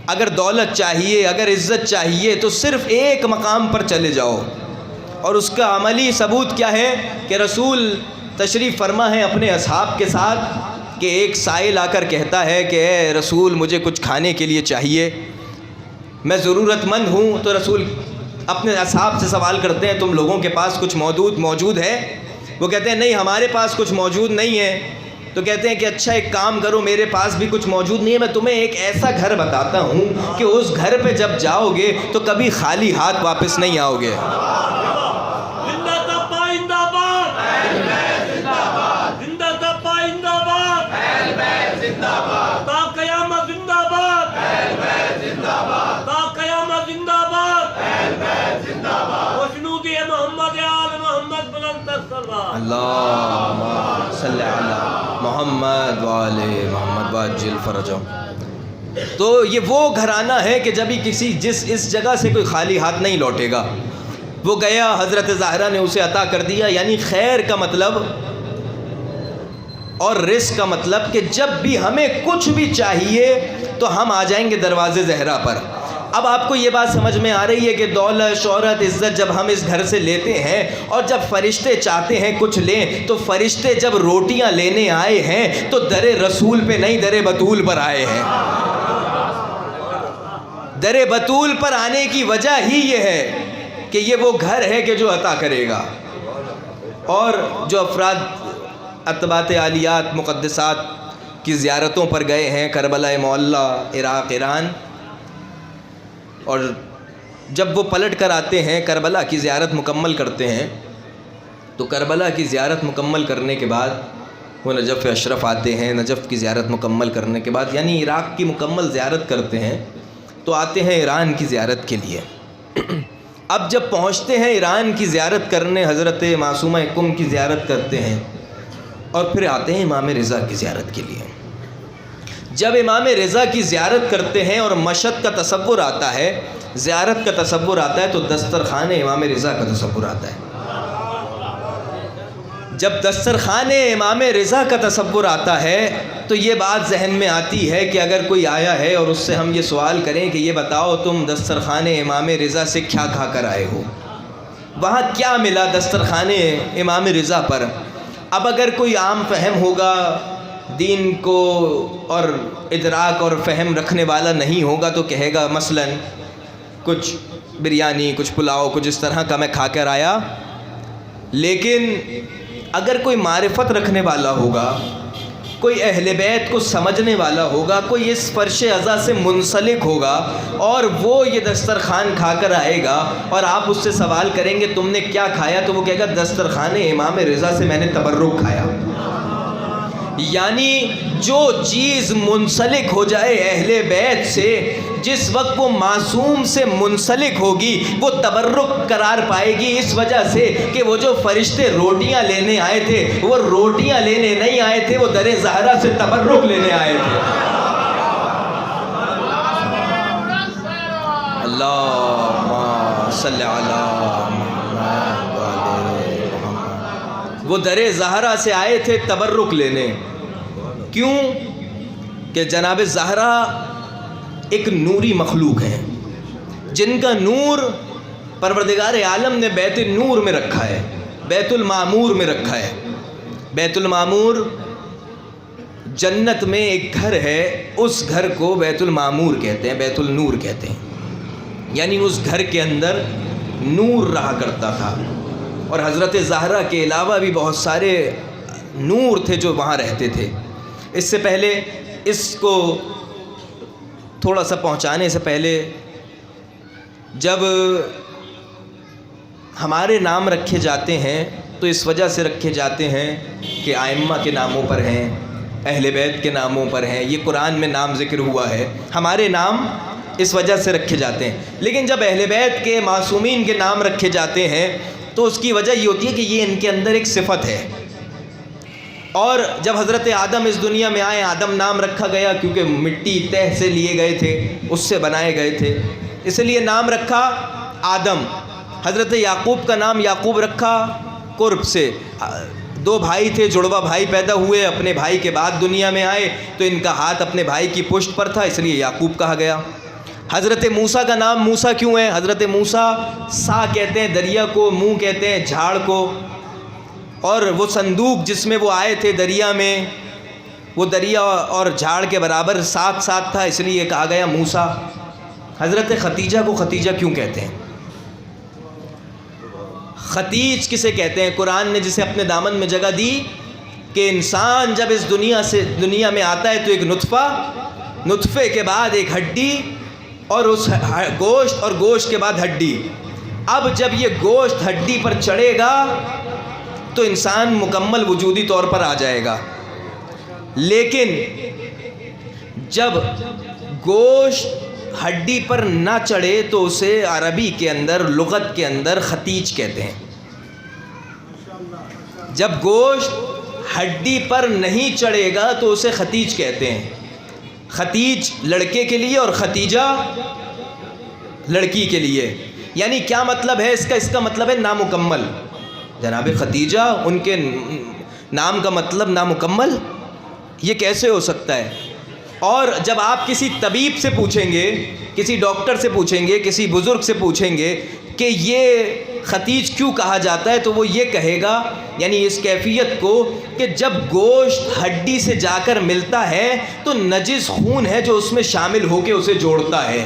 اگر دولت چاہیے، اگر عزت چاہیے تو صرف ایک مقام پر چلے جاؤ. اور اس کا عملی ثبوت کیا ہے کہ رسول تشریف فرما ہے اپنے اصحاب کے ساتھ کہ ایک سائل آ کر کہتا ہے کہ اے رسول مجھے کچھ کھانے کے لیے چاہیے، میں ضرورت مند ہوں. تو رسول اپنے اصحاب سے سوال کرتے ہیں تم لوگوں کے پاس کچھ موجود ہے؟ وہ کہتے ہیں نہیں ہمارے پاس کچھ موجود نہیں ہے. تو کہتے ہیں کہ اچھا ایک کام کرو، میرے پاس بھی کچھ موجود نہیں ہے، میں تمہیں ایک ایسا گھر بتاتا ہوں کہ اس گھر پہ جب جاؤ گے تو کبھی خالی ہاتھ واپس نہیں آؤ گے. اللہم صلی علی محمد وآل محمد وعجل فرجہم. تو یہ وہ گھرانہ ہے کہ جبھی اس جگہ سے کوئی خالی ہاتھ نہیں لوٹے گا. وہ گیا، حضرت زہرا نے اسے عطا کر دیا. یعنی خیر کا مطلب اور رزق کا مطلب کہ جب بھی ہمیں کچھ بھی چاہیے تو ہم آ جائیں گے دروازے زہرا پر. اب آپ کو یہ بات سمجھ میں آ رہی ہے کہ دولت، شہرت، عزت جب ہم اس گھر سے لیتے ہیں اور جب فرشتے چاہتے ہیں کچھ لیں تو فرشتے جب روٹیاں لینے آئے ہیں تو در رسول پہ نہیں در بطول پر آئے ہیں. در بطول پر آنے کی وجہ ہی یہ ہے کہ یہ وہ گھر ہے کہ جو عطا کرے گا. اور جو افراد اتباعت عالیات مقدسات کی زیارتوں پر گئے ہیں، کربلا معلیٰ، عراق، ایران، اور جب وہ پلٹ کر آتے ہیں کربلا کی زیارت مکمل کرتے ہیں تو کربلا کی زیارت مکمل کرنے کے بعد وہ نجف اشرف آتے ہیں. نجف کی زیارت مکمل کرنے کے بعد یعنی عراق کی مکمل زیارت کرتے ہیں تو آتے ہیں ایران کی زیارت کے لیے. اب جب پہنچتے ہیں ایران کی زیارت کرنے، حضرت معصومہ کم کی زیارت کرتے ہیں اور پھر آتے ہیں امام رضا کی زیارت کے لیے۔ جب امام رضا کی زیارت کرتے ہیں اور مشہد کا تصور آتا ہے، زیارت کا تصور آتا ہے، تو دسترخوان امام رضا کا تصور آتا ہے۔ جب دسترخوان امام رضا کا تصور آتا ہے تو یہ بات ذہن میں آتی ہے کہ اگر کوئی آیا ہے اور اس سے ہم یہ سوال کریں کہ یہ بتاؤ تم دسترخوان امام رضا سے کیا کھا کر آئے ہو، وہاں کیا ملا دسترخوان امام رضا پر؟ اب اگر کوئی عام فہم ہوگا، دین کو اور ادراک اور فہم رکھنے والا نہیں ہوگا تو کہے گا مثلاً کچھ بریانی، کچھ پلاؤ، کچھ اس طرح کا میں کھا کر آیا۔ لیکن اگر کوئی معرفت رکھنے والا ہوگا، کوئی اہل بیت کو سمجھنے والا ہوگا، کوئی اس فرش ازا سے منسلک ہوگا اور وہ یہ دسترخوان کھا کر آئے گا اور آپ اس سے سوال کریں گے تم نے کیا کھایا، تو وہ کہے گا دسترخوان امام رضا سے میں نے تبرک کھایا۔ یعنی جو چیز منسلک ہو جائے اہل بیت سے، جس وقت وہ معصوم سے منسلک ہوگی وہ تبرک قرار پائے گی، اس وجہ سے کہ وہ جو فرشتے روٹیاں لینے آئے تھے وہ روٹیاں لینے نہیں آئے تھے، وہ در زہرا سے تبرک لینے آئے تھے۔ اللہم صلی علی محمد وعلی محمد۔ وہ در زہرا سے آئے تھے تبرک لینے۔ کیوں؟ کہ جناب زہرا ایک نوری مخلوق ہے جن کا نور پروردگار عالم نے بیت نور میں رکھا ہے، بیت المعمور میں رکھا ہے۔ بیت المعمور جنت میں ایک گھر ہے، اس گھر کو بیت المعمور کہتے ہیں، بیت النور کہتے ہیں، یعنی اس گھر کے اندر نور رہا کرتا تھا۔ اور حضرت زہرا کے علاوہ بھی بہت سارے نور تھے جو وہاں رہتے تھے۔ اس سے پہلے، اس کو تھوڑا سا پہنچانے سے پہلے، جب ہمارے نام رکھے جاتے ہیں تو اس وجہ سے رکھے جاتے ہیں کہ ائمہ کے ناموں پر ہیں، اہل بیت کے ناموں پر ہیں، یہ قرآن میں نام ذکر ہوا ہے، ہمارے نام اس وجہ سے رکھے جاتے ہیں۔ لیکن جب اہل بیت کے معصومین کے نام رکھے جاتے ہیں تو اس کی وجہ یہ ہوتی ہے کہ یہ ان کے اندر ایک صفت ہے۔ اور جب حضرت آدم اس دنیا میں آئے، آدم نام رکھا گیا کیونکہ مٹی تہ سے لیے گئے تھے، اس سے بنائے گئے تھے، اس لیے نام رکھا آدم۔ حضرت یعقوب کا نام یعقوب رکھا قرب سے، دو بھائی تھے، جڑوا بھائی پیدا ہوئے، اپنے بھائی کے بعد دنیا میں آئے تو ان کا ہاتھ اپنے بھائی کی پشت پر تھا، اس لیے یعقوب کہا گیا۔ حضرت موسیٰ کا نام موسیٰ کیوں ہے؟ حضرت موسیٰ سا کہتے ہیں دریا کو، منہ کہتے ہیں جھاڑ کو، اور وہ صندوق جس میں وہ آئے تھے دریا میں، وہ دریا اور جھاڑ کے برابر ساتھ ساتھ تھا، اس لیے کہا گیا موسیٰ۔ حضرت ختیجہ کو ختیجہ کیوں کہتے ہیں؟ ختیج کسے کہتے ہیں؟ قرآن نے جسے اپنے دامن میں جگہ دی کہ انسان جب اس دنیا میں آتا ہے تو ایک نطفے کے بعد ایک ہڈی، اور اس گوشت، اور گوشت کے بعد ہڈی۔ اب جب یہ گوشت ہڈی پر چڑھے گا تو انسان مکمل وجودی طور پر آ جائے گا، لیکن جب گوشت ہڈی پر نہ چڑھے تو اسے عربی کے اندر، لغت کے اندر ختیج کہتے ہیں۔ جب گوشت ہڈی پر نہیں چڑھے گا تو اسے ختیج کہتے ہیں۔ ختیج لڑکے کے لیے اور ختیجہ لڑکی کے لیے۔ یعنی کیا مطلب ہے اس کا؟ اس کا مطلب ہے نامکمل۔ جناب ختیجہ، ان کے نام کا مطلب نامکمل، یہ کیسے ہو سکتا ہے؟ اور جب آپ کسی طبیب سے پوچھیں گے، کسی ڈاکٹر سے پوچھیں گے، کسی بزرگ سے پوچھیں گے کہ یہ ختیج کیوں کہا جاتا ہے، تو وہ یہ کہے گا، یعنی اس کیفیت کو، کہ جب گوشت ہڈی سے جا کر ملتا ہے تو نجس خون ہے جو اس میں شامل ہو کے اسے جوڑتا ہے۔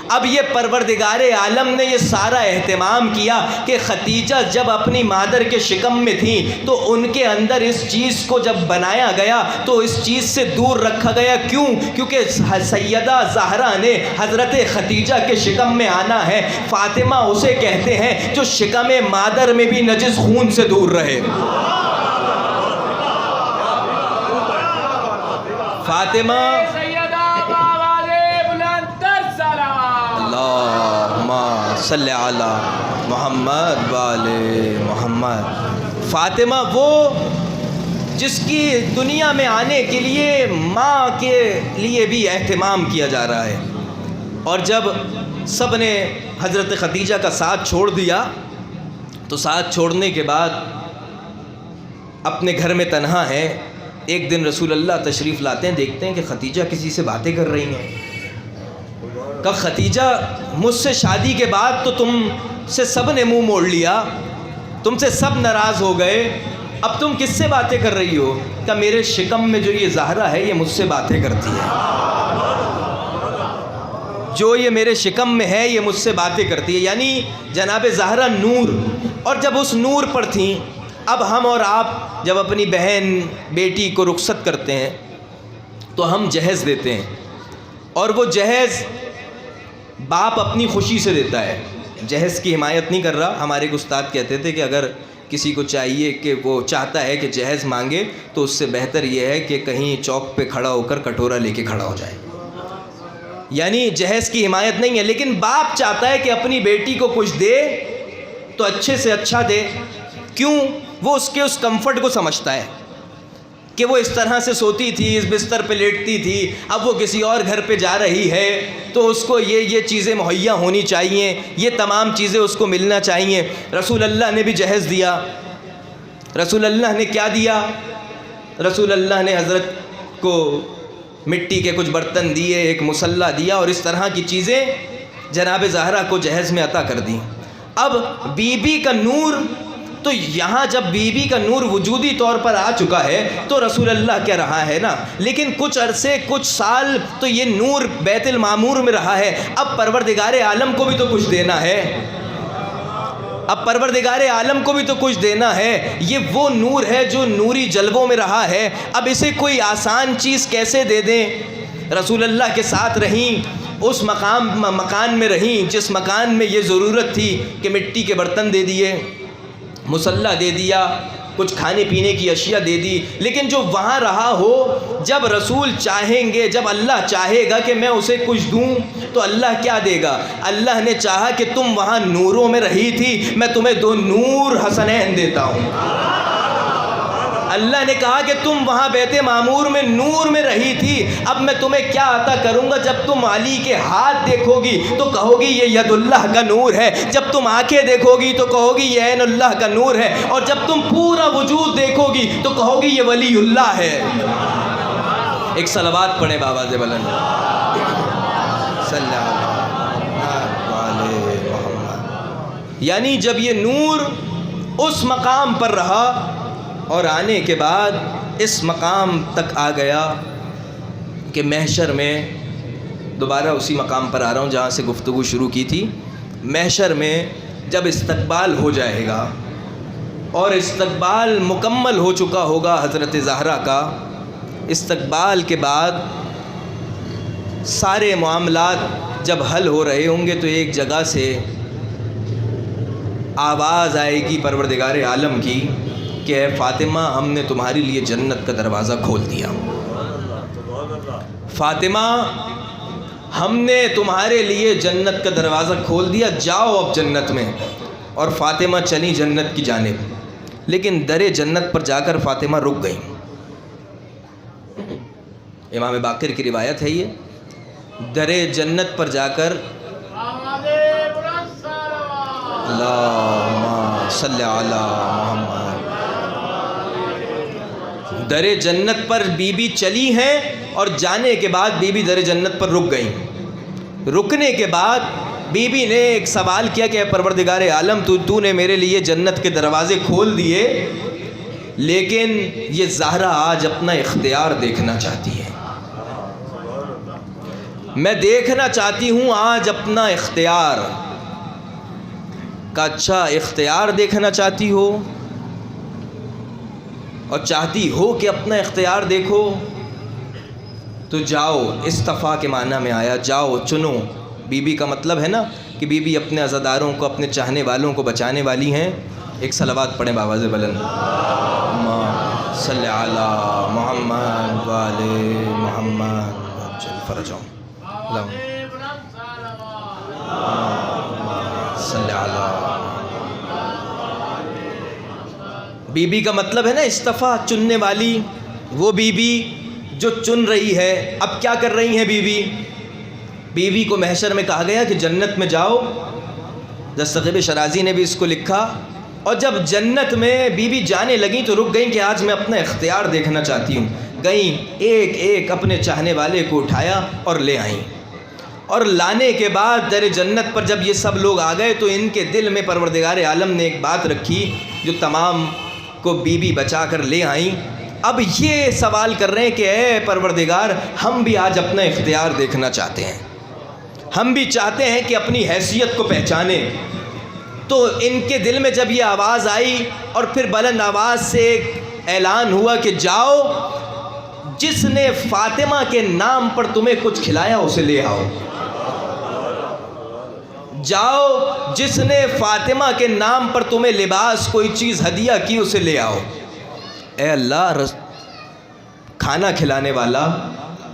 اب یہ پروردگار عالم نے یہ سارا اہتمام کیا کہ ختیجہ جب اپنی مادر کے شکم میں تھیں تو ان کے اندر اس چیز کو جب بنایا گیا تو اس چیز سے دور رکھا گیا۔ کیوں؟ کیونکہ سیدہ زہرا نے حضرت ختیجہ کے شکم میں آنا ہے۔ فاطمہ اسے کہتے ہیں جو شکم مادر میں بھی نجس خون سے دور رہے۔ فاطمہ اللہم صلی علی محمد وآل محمد۔ فاطمہ وہ جس کی دنیا میں آنے کے لیے ماں کے لیے بھی اہتمام کیا جا رہا ہے، اور جب سب نے حضرت خدیجہ کا ساتھ چھوڑ دیا تو ساتھ چھوڑنے کے بعد اپنے گھر میں تنہا ہے۔ ایک دن رسول اللہ تشریف لاتے ہیں، دیکھتے ہیں کہ خدیجہ کسی سے باتیں کر رہی ہیں۔ کہ خدیجہ مجھ سے شادی کے بعد تو تم سے سب نے منہ موڑ لیا، تم سے سب ناراض ہو گئے، اب تم کس سے باتیں کر رہی ہو؟ کہ میرے شکم میں جو یہ زہرا ہے یہ مجھ سے باتیں کرتی ہے، جو یہ میرے شکم میں ہے یہ مجھ سے باتیں کرتی ہے، یعنی جناب زہرا نور۔ اور جب اس نور پر تھیں، اب ہم اور آپ جب اپنی بہن بیٹی کو رخصت کرتے ہیں تو ہم جہیز دیتے ہیں، اور وہ جہیز باپ اپنی خوشی سے دیتا ہے، جہیز کی حمایت نہیں کر رہا۔ ہمارے ایک استاد کہتے تھے کہ اگر کسی کو چاہیے کہ وہ چاہتا ہے کہ جہیز مانگے تو اس سے بہتر یہ ہے کہ کہیں چوک پہ کھڑا ہو کر کٹورا لے کے کھڑا ہو جائے، یعنی جہیز کی حمایت نہیں ہے، لیکن باپ چاہتا ہے کہ اپنی بیٹی کو کچھ دے تو اچھے سے اچھا دے۔ کیوں؟ وہ اس کے اس کمفرٹ کو سمجھتا ہے کہ وہ اس طرح سے سوتی تھی، اس بستر پہ لیٹتی تھی، اب وہ کسی اور گھر پہ جا رہی ہے تو اس کو یہ چیزیں مہیا ہونی چاہیے، یہ تمام چیزیں اس کو ملنا چاہیے۔ رسول اللہ نے بھی جہیز دیا۔ رسول اللہ نے کیا دیا؟ رسول اللہ نے حضرت کو مٹی کے کچھ برتن دیے، ایک مصلی دیا، اور اس طرح کی چیزیں جناب زہرا کو جہیز میں عطا کر دیں۔ اب بی بی کا نور، تو یہاں جب بی بی کا نور وجودی طور پر آ چکا ہے تو رسول اللہ کیا رہا ہے نا، لیکن کچھ عرصے کچھ سال تو یہ نور بیت المعمور میں رہا ہے، اب پروردگار عالم کو بھی تو کچھ دینا ہے، اب پروردگار عالم کو بھی تو کچھ دینا ہے۔ یہ وہ نور ہے جو نوری جلووں میں رہا ہے، اب اسے کوئی آسان چیز کیسے دے دیں؟ رسول اللہ کے ساتھ رہیں، اس مکان میں رہیں جس مکان میں یہ ضرورت تھی کہ مٹی کے برتن دے دیے، مصلی دے دیا، کچھ کھانے پینے کی اشیاء دے دی، لیکن جو وہاں رہا ہو، جب رسول چاہیں گے، جب اللہ چاہے گا کہ میں اسے کچھ دوں تو اللہ کیا دے گا؟ اللہ نے چاہا کہ تم وہاں نوروں میں رہی تھی، میں تمہیں 2 نور حسنین دیتا ہوں۔ اللہ نے کہا کہ تم وہاں بیت معمور میں نور میں رہی تھی، اب میں تمہیں کیا عطا کروں گا؟ جب تم علی کے ہاتھ دیکھو گی تو کہو گی یہ ید اللہ کا نور ہے، جب تم آنکھیں دیکھو گی تو کہو گی یہ عین اللہ کا نور ہے، اور جب تم پورا وجود دیکھو گی تو کہو گی یہ ولی اللہ ہے۔ ایک صلوات پڑھیں بابا سے بلند، صلی اللہ علیہ محمد۔ یعنی جب یہ نور اس مقام پر رہا اور آنے کے بعد اس مقام تک آ گیا کہ محشر میں، دوبارہ اسی مقام پر آ رہا ہوں جہاں سے گفتگو شروع کی تھی، محشر میں جب استقبال ہو جائے گا اور استقبال مکمل ہو چکا ہوگا حضرت زہرا کا، استقبال کے بعد سارے معاملات جب حل ہو رہے ہوں گے تو ایک جگہ سے آواز آئے گی پروردگار عالم کی کہ اے فاطمہ، ہم نے تمہارے لیے جنت کا دروازہ کھول دیا۔ فاطمہ، ہم نے تمہارے لیے جنت کا دروازہ کھول دیا، جاؤ اب جنت میں۔ اور فاطمہ چلی جنت کی جانب، لیکن در جنت پر جا کر فاطمہ رک گئیں۔ امام باقر کی روایت ہے، یہ در جنت پر جا کر اللہم صلی علی محمد، در جنت پر بی بی چلی ہیں اور جانے کے بعد بی بی در جنت پر رک گئیں۔ رکنے کے بعد بی بی نے ایک سوال کیا کہ اے پروردگار عالم، تو نے میرے لیے جنت کے دروازے کھول دیے، لیکن یہ زہرا آج اپنا اختیار دیکھنا چاہتی ہے، میں دیکھنا چاہتی ہوں آج اپنا اختیار۔ کا اچھا اختیار دیکھنا چاہتی ہو اور چاہتی ہو کہ اپنا اختیار دیکھو تو جاؤ، استفا کے معنی میں آیا، جاؤ چنو۔ بی بی کا مطلب ہے نا کہ بی بی اپنے عزاداروں کو، اپنے چاہنے والوں کو بچانے والی ہیں۔ ایک صلوات پڑھیں بآواز بلند، اللہم صلی علی محمد وآل محمد، چل فرجاؤں، صلی علی۔ بی بی کا مطلب ہے نا اصطفیٰ، چننے والی، وہ بی بی جو چن رہی ہے۔ اب کیا کر رہی ہیں بی بی؟ بی بی کو محشر میں کہا گیا کہ جنت میں جاؤ، دستگیر شرازی نے بھی اس کو لکھا، اور جب جنت میں بی بی جانے لگیں تو رک گئیں کہ آج میں اپنا اختیار دیکھنا چاہتی ہوں۔ گئیں، ایک ایک اپنے چاہنے والے کو اٹھایا اور لے آئیں، اور لانے کے بعد در جنت پر جب یہ سب لوگ آ گئے تو ان کے دل میں پروردگار عالم نے ایک بات رکھی جو تمام کو بی بی بچا کر لے آئیں۔ اب یہ سوال کر رہے ہیں کہ اے پروردگار، ہم بھی آج اپنا اختیار دیکھنا چاہتے ہیں، ہم بھی چاہتے ہیں کہ اپنی حیثیت کو پہچانیں۔ تو ان کے دل میں جب یہ آواز آئی اور پھر بلند آواز سے ایک اعلان ہوا کہ جاؤ، جس نے فاطمہ کے نام پر تمہیں کچھ کھلایا اسے لے آؤ، جاؤ جس نے فاطمہ کے نام پر تمہیں لباس کوئی چیز ہدیہ کی اسے لے آؤ۔ اے اللہ، کھانا کھلانے والا،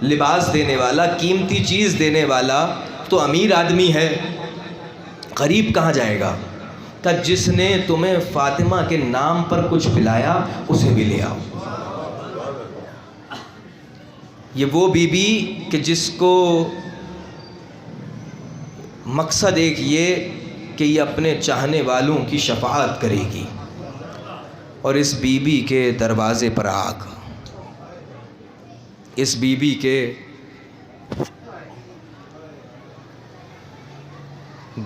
لباس دینے والا، قیمتی چیز دینے والا تو امیر آدمی ہے، غریب کہاں جائے گا؟ کہ جس نے تمہیں فاطمہ کے نام پر کچھ پلایا اسے بھی لے آؤ۔ یہ وہ بی بی کہ جس کو مقصد ایک یہ کہ یہ اپنے چاہنے والوں کی شفاعت کرے گی، اور اس بی بی کے دروازے پر آگ، اس بی بی کے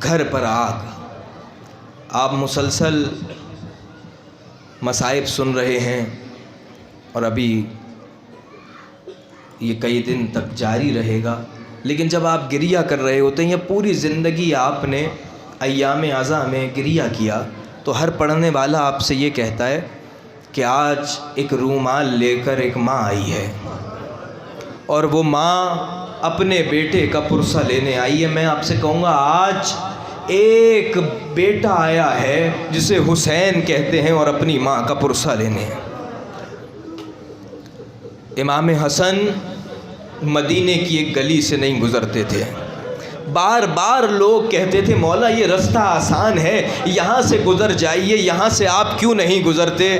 گھر پر آگ۔ آپ مسلسل مصائب سن رہے ہیں اور ابھی یہ کئی دن تک جاری رہے گا، لیکن جب آپ گریہ کر رہے ہوتے ہیں یا پوری زندگی آپ نے ایام اعزاء میں گریہ کیا، تو ہر پڑھنے والا آپ سے یہ کہتا ہے کہ آج ایک رومال لے کر ایک ماں آئی ہے، اور وہ ماں اپنے بیٹے کا پرسہ لینے آئی ہے۔ میں آپ سے کہوں گا آج ایک بیٹا آیا ہے جسے حسین کہتے ہیں اور اپنی ماں کا پرسہ لینے ہیں۔ امام حسن مدینے کی ایک گلی سے نہیں گزرتے تھے، بار بار لوگ کہتے تھے مولا یہ رستہ آسان ہے، یہاں سے گزر جائیے، یہاں سے آپ کیوں نہیں گزرتے؟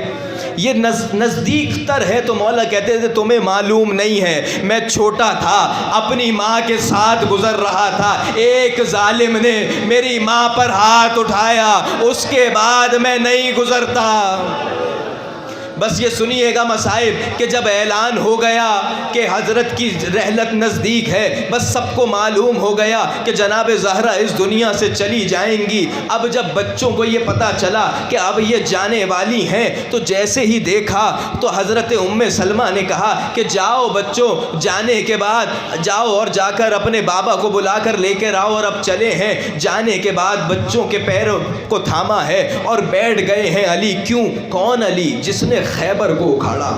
یہ نزدیک تر ہے۔ تو مولا کہتے تھے تمہیں معلوم نہیں ہے، میں چھوٹا تھا، اپنی ماں کے ساتھ گزر رہا تھا، ایک ظالم نے میری ماں پر ہاتھ اٹھایا، اس کے بعد میں نہیں گزرتا۔ بس یہ سنیے گا مصائب کہ جب اعلان ہو گیا کہ حضرت کی رحلت نزدیک ہے، بس سب کو معلوم ہو گیا کہ جناب زہرا اس دنیا سے چلی جائیں گی۔ اب جب بچوں کو یہ پتہ چلا کہ اب یہ جانے والی ہیں، تو جیسے ہی دیکھا تو حضرت ام سلمہ نے کہا کہ جاؤ بچوں، جانے کے بعد جاؤ اور جا کر اپنے بابا کو بلا کر لے کر آؤ، اور اب چلے ہیں۔ جانے کے بعد بچوں کے پیروں کو تھاما ہے اور بیٹھ گئے ہیں علی۔ کیوں؟ کون علی؟ جس نے خیبر کو اکھاڑا،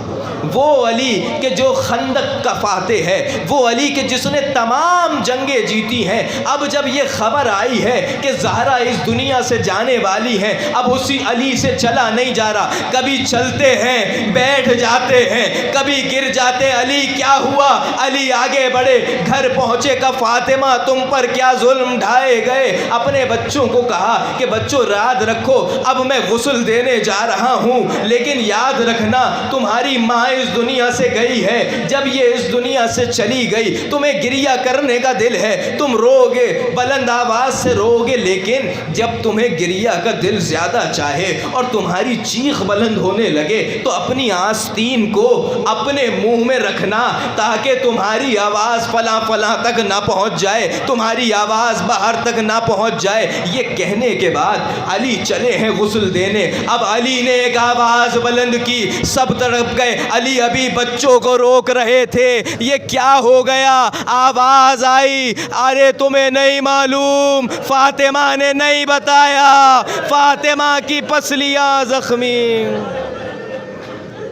وہ علی کہ جو خندق کا فاتح ہے، وہ علی کہ جس نے تمام جنگیں جیتی ہیں۔ اب جب یہ خبر آئی ہے کہ زہرا اس دنیا سے جانے والی ہے، اب اسی علی سے چلا نہیں جا رہا۔ کبھی چلتے ہیں بیٹھ جاتے ہیں، کبھی گر جاتے، علی کیا ہوا؟ علی آگے بڑھے، گھر پہنچے کہ فاطمہ تم پر کیا ظلم ڈھائے گئے۔ اپنے بچوں کو کہا کہ بچوں یاد رکھو، اب میں غسل دینے جا رہا ہوں، لیکن یاد رکھنا تمہاری ماں اس دنیا سے گئی ہے، جب یہ اس دنیا سے چلی گئی تمہیں گریہ کرنے کا دل ہے، تم رو گے، بلند آواز سے رو گے، لیکن جب تمہیں گریہ کا دل زیادہ چاہے اور تمہاری چیخ بلند ہونے لگے تو اپنی آستین کو اپنے منہ میں رکھنا، تاکہ تمہاری آواز فلاں فلاں تک نہ پہنچ جائے، تمہاری آواز باہر تک نہ پہنچ جائے۔ یہ کہنے کے بعد علی چلے ہیں غسل دینے۔ اب علی نے ایک آواز بلند کی، سب طرف گئے، علی ابھی بچوں کو روک رہے تھے، یہ کیا ہو گیا؟ آواز آئی، ارے تمہیں نہیں معلوم، فاطمہ نے نہیں بتایا، فاطمہ کی پسلیاں زخمی۔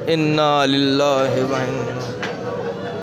انا للہ و انا